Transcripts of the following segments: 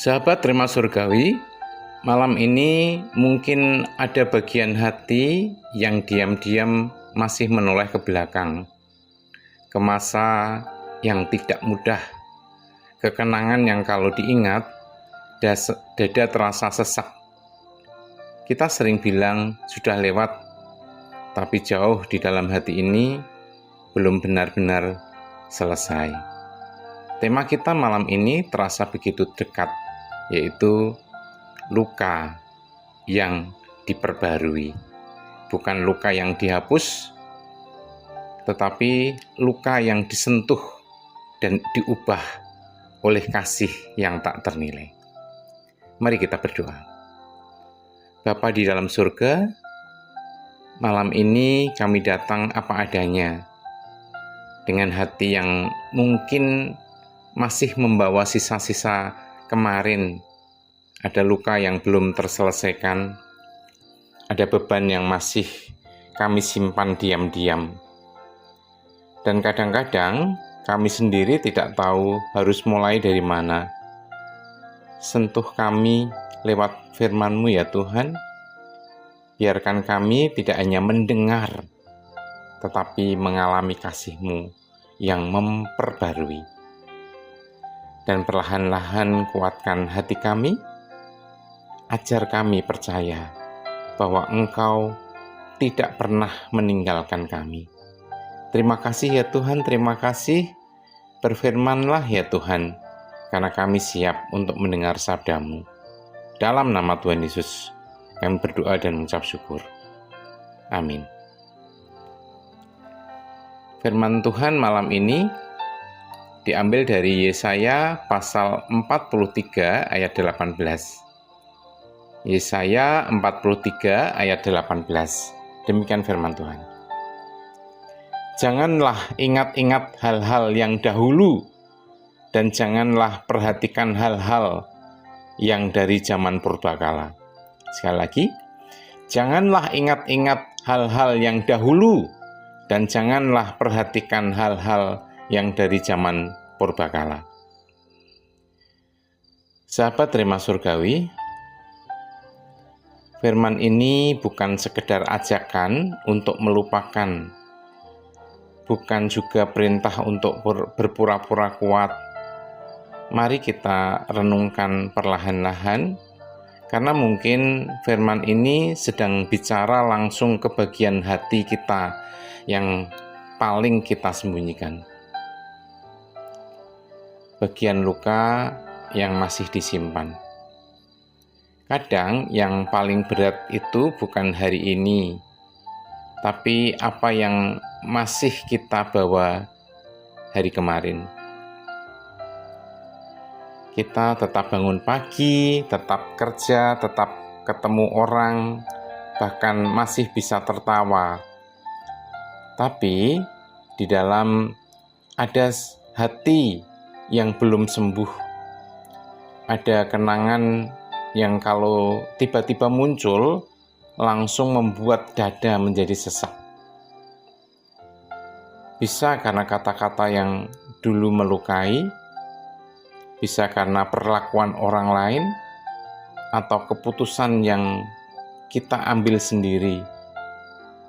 Sahabat Rema Surgawi, malam ini mungkin ada bagian hati yang diam-diam masih menoleh ke belakang, ke masa yang tidak mudah, ke kenangan yang kalau diingat, dada terasa sesak. Kita sering bilang sudah lewat, tapi jauh di dalam hati ini belum benar-benar selesai. Tema kita malam ini terasa begitu dekat, yaitu luka yang diperbarui. Bukan luka yang dihapus, tetapi luka yang disentuh dan diubah oleh kasih yang tak ternilai. Mari kita berdoa. Bapa di dalam surga, malam ini kami datang apa adanya, dengan hati yang mungkin masih membawa sisa-sisa kemarin. Ada luka yang belum terselesaikan, ada beban yang masih kami simpan diam-diam. Dan kadang-kadang kami sendiri tidak tahu harus mulai dari mana. Sentuh kami lewat firman-Mu ya Tuhan. Biarkan kami tidak hanya mendengar, tetapi mengalami kasih-Mu yang memperbarui. Dan perlahan-lahan kuatkan hati kami, ajar kami percaya bahwa Engkau tidak pernah meninggalkan kami. Terima kasih ya Tuhan, terima kasih. Berfirmanlah ya Tuhan, karena kami siap untuk mendengar sabda-Mu. Dalam nama Tuhan Yesus, kami berdoa dan mengucap syukur. Amin. Firman Tuhan malam ini diambil dari Yesaya pasal 43 ayat 18. Yesaya 43 ayat 18. Demikian firman Tuhan. Janganlah ingat-ingat hal-hal yang dahulu, dan janganlah perhatikan hal-hal yang dari zaman purbakala. Sekali lagi, janganlah ingat-ingat hal-hal yang dahulu, dan janganlah perhatikan hal-hal yang dari zaman purbakala. Sahabat Rema Surgawi, firman ini bukan sekedar ajakan untuk melupakan, bukan juga perintah untuk berpura-pura kuat. Mari kita renungkan perlahan-lahan, karena mungkin firman ini sedang bicara langsung ke bagian hati kita yang paling kita sembunyikan. Bagian luka yang masih disimpan. Kadang yang paling berat itu bukan hari ini, tapi apa yang masih kita bawa hari kemarin. Kita tetap bangun pagi, tetap kerja, tetap ketemu orang, bahkan masih bisa tertawa. Tapi di dalam ada hati yang belum sembuh. Ada kenangan yang kalau tiba-tiba muncul, langsung membuat dada menjadi sesak. Bisa karena kata-kata yang dulu melukai, bisa karena perlakuan orang lain, atau keputusan yang kita ambil sendiri,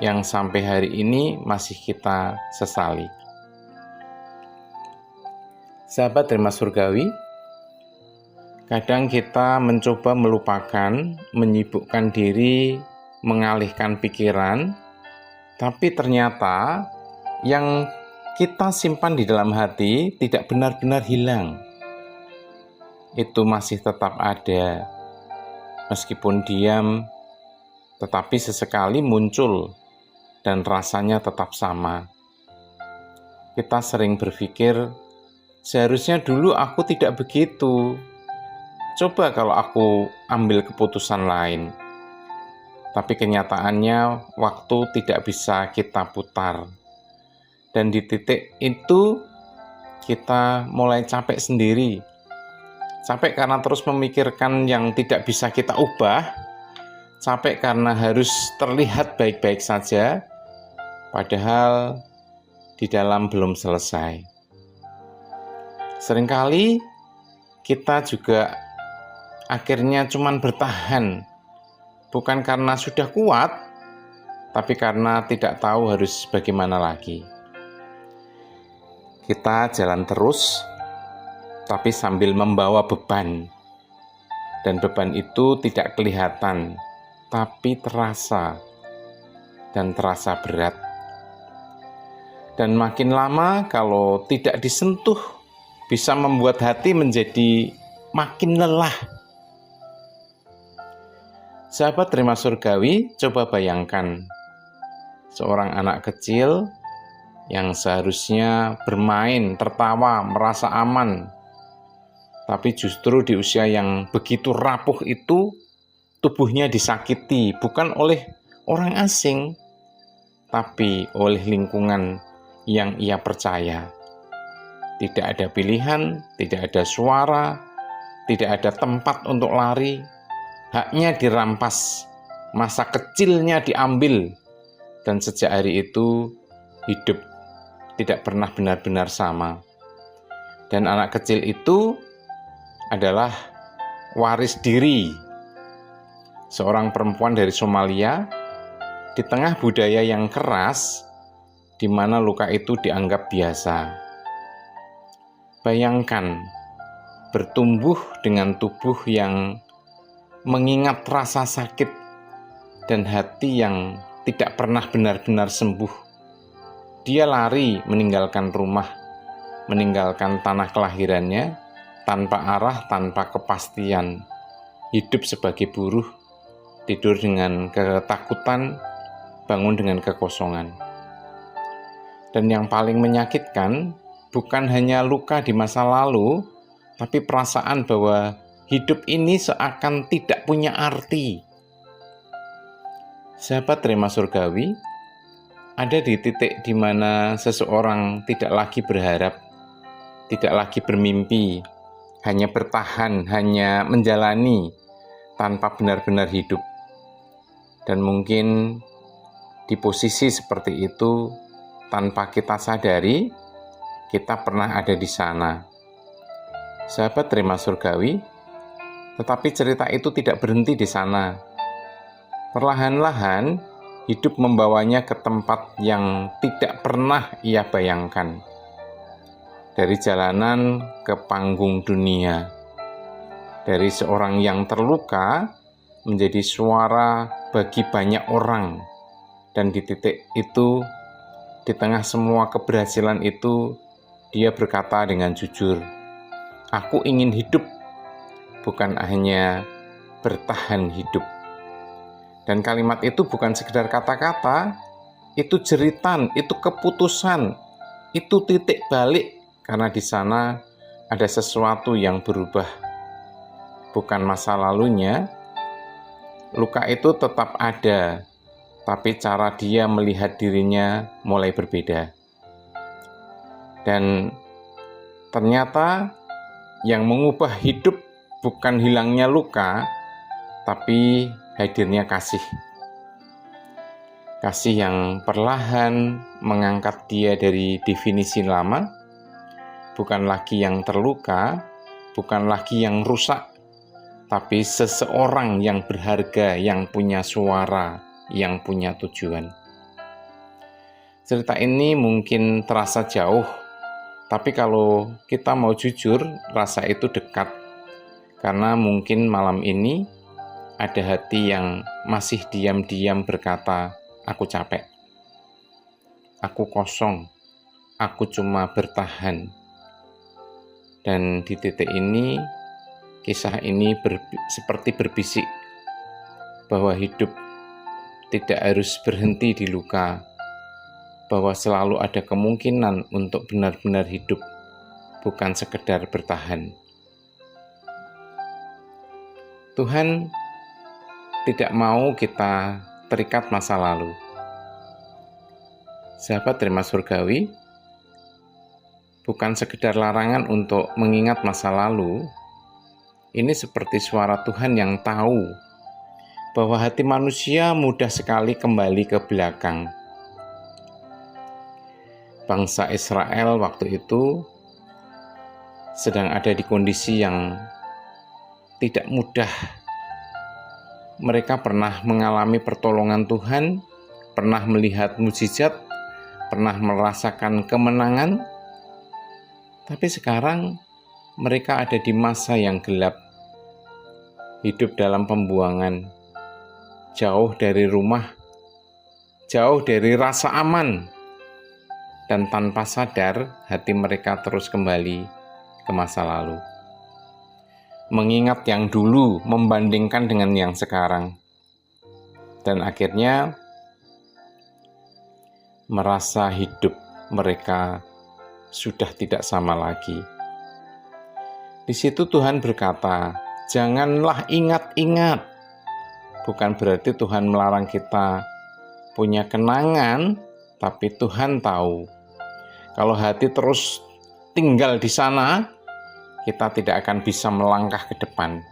yang sampai hari ini masih kita sesali. Sahabat Rema Surgawi, kadang kita mencoba melupakan, menyibukkan diri, mengalihkan pikiran, tapi ternyata yang kita simpan di dalam hati tidak benar-benar hilang. Itu masih tetap ada, meskipun diam, tetapi sesekali muncul dan rasanya tetap sama. Kita sering berpikir, seharusnya dulu aku tidak begitu. Coba kalau aku ambil keputusan lain. Tapi kenyataannya waktu tidak bisa kita putar. Dan di titik itu kita mulai capek sendiri. Capek karena terus memikirkan yang tidak bisa kita ubah. Capek karena harus terlihat baik-baik saja, padahal di dalam belum selesai. Seringkali kita juga akhirnya cuman bertahan, bukan karena sudah kuat, tapi karena tidak tahu harus bagaimana lagi. Kita jalan terus, tapi sambil membawa beban. Dan beban itu tidak kelihatan, tapi terasa, dan terasa berat. Dan makin lama kalau tidak disentuh, bisa membuat hati menjadi makin lelah. Sahabat Rema Surgawi, coba bayangkan seorang anak kecil yang seharusnya bermain, tertawa, merasa aman, tapi justru di usia yang begitu rapuh itu, tubuhnya disakiti bukan oleh orang asing, tapi oleh lingkungan yang ia percaya. Tidak ada pilihan, tidak ada suara, tidak ada tempat untuk lari. Haknya dirampas, masa kecilnya diambil, dan sejak hari itu hidup tidak pernah benar-benar sama. Dan anak kecil itu adalah waris diri seorang perempuan dari Somalia di tengah budaya yang keras, di mana luka itu dianggap biasa. Bayangkan bertumbuh dengan tubuh yang mengingat rasa sakit dan hati yang tidak pernah benar-benar sembuh. Dia lari meninggalkan rumah, meninggalkan tanah kelahirannya, tanpa arah, tanpa kepastian. Hidup sebagai buruh, tidur dengan ketakutan, bangun dengan kekosongan. Dan yang paling menyakitkan, bukan hanya luka di masa lalu, tapi perasaan bahwa hidup ini seakan tidak punya arti. Sahabat Rema Surgawi, ada di titik di mana seseorang tidak lagi berharap, tidak lagi bermimpi, hanya bertahan, hanya menjalani tanpa benar-benar hidup. Dan mungkin di posisi seperti itu, tanpa kita sadari, kita pernah ada di sana. Sahabat Rema Surgawi, tetapi cerita itu tidak berhenti di sana. Perlahan-lahan, hidup membawanya ke tempat yang tidak pernah ia bayangkan. Dari jalanan ke panggung dunia. Dari seorang yang terluka, menjadi suara bagi banyak orang. Dan di titik itu, di tengah semua keberhasilan itu, dia berkata dengan jujur, "Aku ingin hidup, bukan hanya bertahan hidup." Dan kalimat itu bukan sekedar kata-kata, itu jeritan, itu keputusan, itu titik balik, karena di sana ada sesuatu yang berubah. Bukan masa lalunya, luka itu tetap ada, tapi cara dia melihat dirinya mulai berbeda. Dan ternyata yang mengubah hidup bukan hilangnya luka, tapi hadirnya kasih. Kasih yang perlahan mengangkat dia dari definisi lama, bukan lagi yang terluka, bukan lagi yang rusak, tapi seseorang yang berharga, yang punya suara, yang punya tujuan. Cerita ini mungkin terasa jauh, tapi kalau kita mau jujur, rasa itu dekat. Karena mungkin malam ini ada hati yang masih diam-diam berkata, "Aku capek, aku kosong, aku cuma bertahan." Dan di titik ini, kisah ini seperti berbisik bahwa hidup tidak harus berhenti di luka, bahwa selalu ada kemungkinan untuk benar-benar hidup, bukan sekedar bertahan. Tuhan tidak mau kita terikat masa lalu. Sahabat Rema Surgawi, bukan sekedar larangan untuk mengingat masa lalu, ini seperti suara Tuhan yang tahu bahwa hati manusia mudah sekali kembali ke belakang. Bangsa Israel waktu itu sedang ada di kondisi yang tidak mudah. Mereka pernah mengalami pertolongan Tuhan, pernah melihat mukjizat, pernah merasakan kemenangan, tapi sekarang mereka ada di masa yang gelap, hidup dalam pembuangan, jauh dari rumah, jauh dari rasa aman, dan tanpa sadar hati mereka terus kembali ke masa lalu. Mengingat yang dulu, membandingkan dengan yang sekarang. Dan akhirnya merasa hidup mereka sudah tidak sama lagi. Di situ Tuhan berkata, janganlah ingat-ingat. Bukan berarti Tuhan melarang kita punya kenangan, tapi Tuhan tahu. Kalau hati terus tinggal di sana, kita tidak akan bisa melangkah ke depan.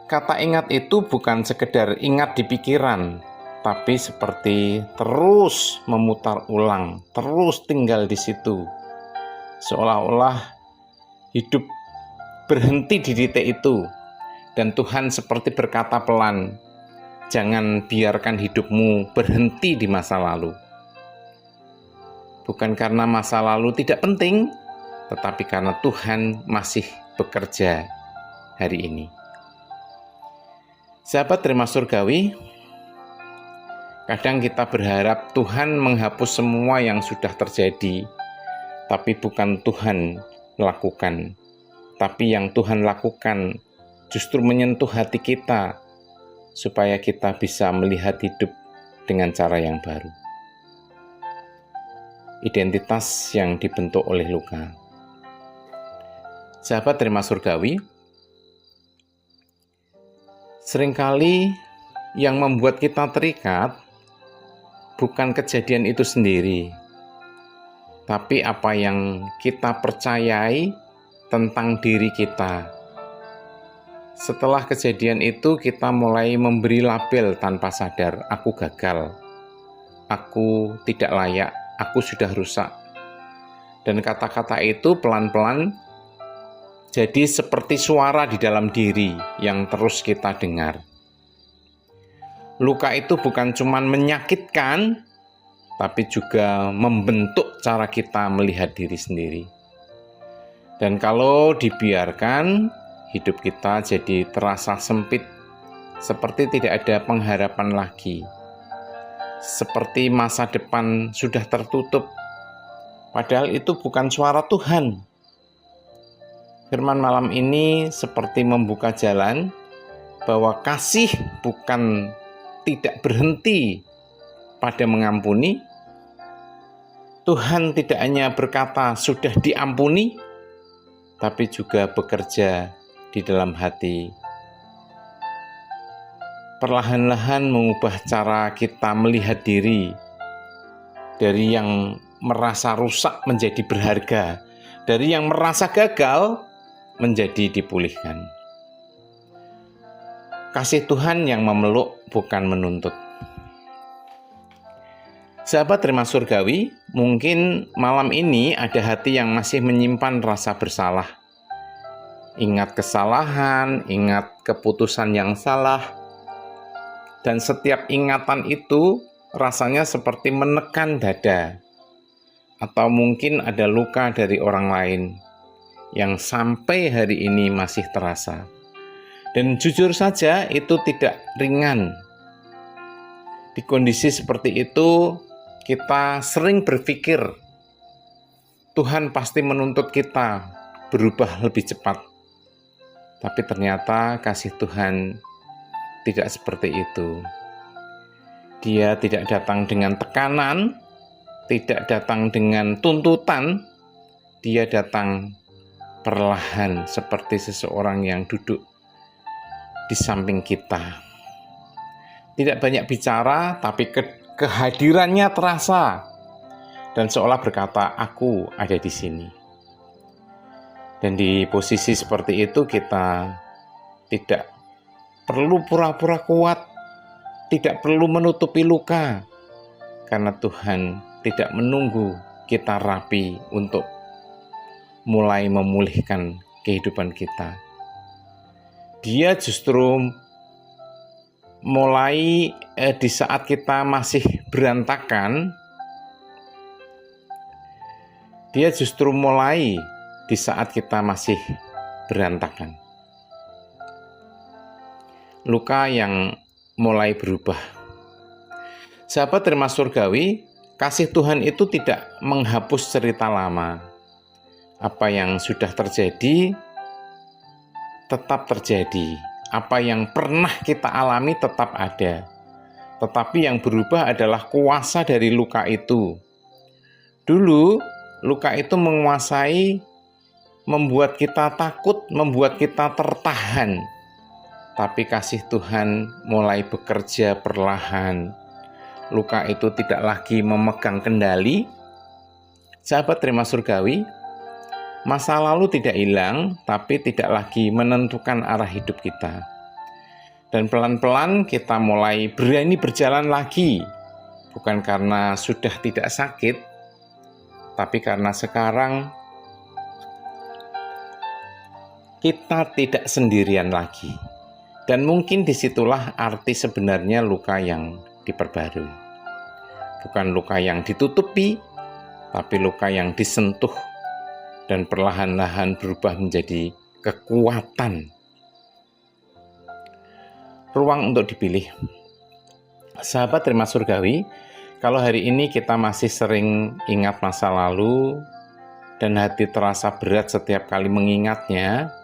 Kata ingat itu bukan sekedar ingat di pikiran, tapi seperti terus memutar ulang, terus tinggal di situ. Seolah-olah hidup berhenti di titik itu. Dan Tuhan seperti berkata pelan, jangan biarkan hidupmu berhenti di masa lalu. Bukan karena masa lalu tidak penting, tetapi karena Tuhan masih bekerja hari ini. Sahabat Rema Surgawi, kadang kita berharap Tuhan menghapus semua yang sudah terjadi, tapi bukan Tuhan lakukan. Tapi yang Tuhan lakukan justru menyentuh hati kita, supaya kita bisa melihat hidup dengan cara yang baru. Identitas yang dibentuk oleh luka. Sahabat Rema Surgawi, seringkali yang membuat kita terikat bukan kejadian itu sendiri, tapi apa yang kita percayai tentang diri kita. Setelah kejadian itu, kita mulai memberi label tanpa sadar, aku gagal, aku tidak layak, aku sudah rusak. Dan kata-kata itu pelan-pelan jadi seperti suara di dalam diri yang terus kita dengar. Luka itu bukan cuma menyakitkan, tapi juga membentuk cara kita melihat diri sendiri. Dan kalau dibiarkan, hidup kita jadi terasa sempit, seperti tidak ada pengharapan lagi. Seperti masa depan sudah tertutup, padahal itu bukan suara Tuhan. Firman malam ini seperti membuka jalan bahwa kasih bukan tidak berhenti pada mengampuni. Tuhan tidak hanya berkata sudah diampuni, tapi juga bekerja di dalam hati. Perlahan-lahan mengubah cara kita melihat diri dari yang merasa rusak menjadi berharga, dari yang merasa gagal menjadi dipulihkan. Kasih Tuhan yang memeluk, bukan menuntut. Sahabat Rema Surgawi, mungkin malam ini ada hati yang masih menyimpan rasa bersalah. Ingat kesalahan, ingat keputusan yang salah, dan setiap ingatan itu rasanya seperti menekan dada. Atau mungkin ada luka dari orang lain yang sampai hari ini masih terasa. Dan jujur saja itu tidak ringan. Di kondisi seperti itu, kita sering berpikir Tuhan pasti menuntut kita berubah lebih cepat. Tapi ternyata kasih Tuhan tidak seperti itu. Dia tidak datang dengan tekanan, tidak datang dengan tuntutan, dia datang perlahan seperti seseorang yang duduk di samping kita. Tidak banyak bicara, tapi kehadirannya terasa dan seolah berkata, aku ada di sini. Dan di posisi seperti itu kita tidak perlu pura-pura kuat, tidak perlu menutupi luka, karena Tuhan tidak menunggu kita rapi untuk mulai memulihkan kehidupan kita. dia justru mulai di saat kita masih berantakan, dia justru mulai di saat kita masih berantakan. Luka yang mulai berubah. Sahabat terima surgawi, kasih Tuhan itu tidak menghapus cerita lama. Apa yang sudah terjadi tetap terjadi. Apa yang pernah kita alami tetap ada. Tetapi yang berubah adalah kuasa dari luka itu. Dulu, luka itu menguasai, membuat kita takut, membuat kita tertahan. Tapi kasih Tuhan mulai bekerja perlahan. Luka itu tidak lagi memegang kendali. Sahabat terima surgawi, masa lalu tidak hilang, tapi tidak lagi menentukan arah hidup kita. Dan pelan-pelan kita mulai berani berjalan lagi. Bukan karena sudah tidak sakit, tapi karena sekarang kita tidak sendirian lagi. Dan mungkin disitulah arti sebenarnya luka yang diperbarui. Bukan luka yang ditutupi, tapi luka yang disentuh dan perlahan-lahan berubah menjadi kekuatan. Ruang untuk dipilih. Sahabat terima surgawi, kalau hari ini kita masih sering ingat masa lalu dan hati terasa berat setiap kali mengingatnya,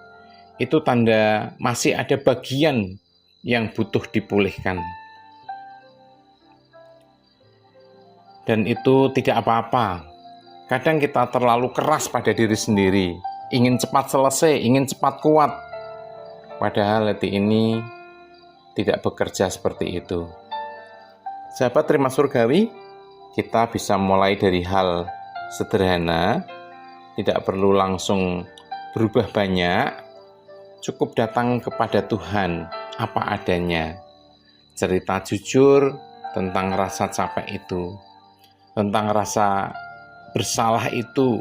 itu tanda masih ada bagian yang butuh dipulihkan. Dan itu tidak apa-apa. Kadang kita terlalu keras pada diri sendiri, ingin cepat selesai, ingin cepat kuat. Padahal hati ini tidak bekerja seperti itu. Sahabat terima surgawi, kita bisa mulai dari hal sederhana, tidak perlu langsung berubah banyak, cukup datang kepada Tuhan apa adanya. Cerita jujur tentang rasa capek itu, tentang rasa bersalah itu,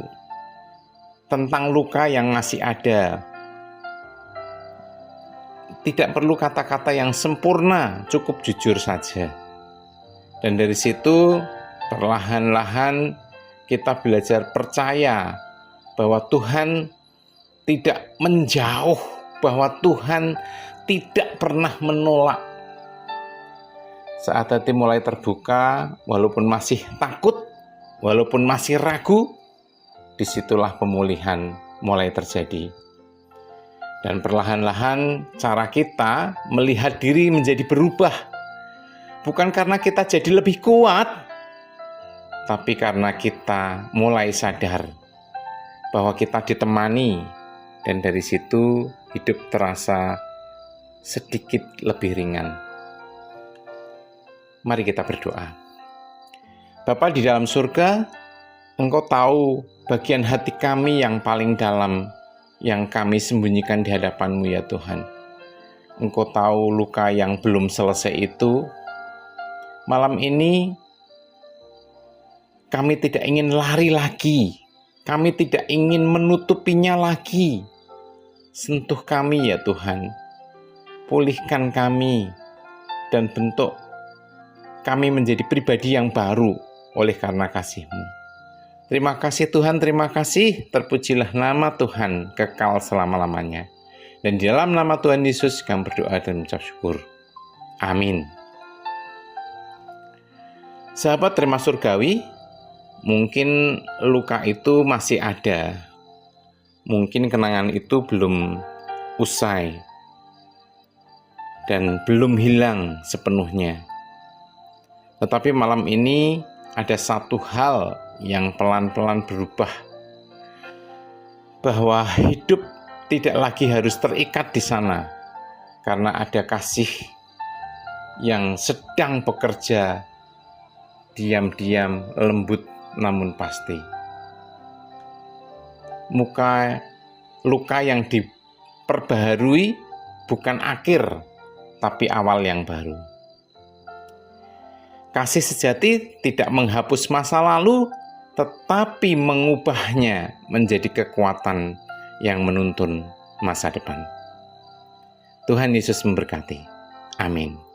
tentang luka yang masih ada. Tidak perlu kata-kata yang sempurna, cukup jujur saja. Dan dari situ perlahan-lahan kita belajar percaya bahwa Tuhan tidak menjauh, bahwa Tuhan tidak pernah menolak. Saat hati mulai terbuka, walaupun masih takut, walaupun masih ragu, disitulah pemulihan mulai terjadi. Dan perlahan-lahan cara kita melihat diri menjadi berubah. Bukan karena kita jadi lebih kuat, tapi karena kita mulai sadar bahwa kita ditemani, dan dari situ hidup terasa sedikit lebih ringan. Mari kita berdoa. Bapa di dalam surga, Engkau tahu bagian hati kami yang paling dalam, yang kami sembunyikan di hadapan-Mu ya Tuhan. Engkau tahu luka yang belum selesai itu. Malam ini kami tidak ingin lari lagi, kami tidak ingin menutupinya lagi. Sentuh kami ya Tuhan, pulihkan kami, dan bentuk kami menjadi pribadi yang baru oleh karena kasih-Mu. Terima kasih Tuhan, terima kasih. Terpujilah nama Tuhan kekal selama-lamanya. Dan di dalam nama Tuhan Yesus kami berdoa dan mengucap syukur. Amin. Sahabat terima surgawi, mungkin luka itu masih ada. Mungkin kenangan itu belum usai dan belum hilang sepenuhnya. Tetapi malam ini ada satu hal yang pelan-pelan berubah, bahwa hidup tidak lagi harus terikat di sana, karena ada kasih yang sedang bekerja diam-diam, lembut namun pasti. Luka yang diperbaharui bukan akhir, tapi awal yang baru. Kasih sejati tidak menghapus masa lalu, tetapi mengubahnya menjadi kekuatan yang menuntun masa depan. Tuhan Yesus memberkati. Amin.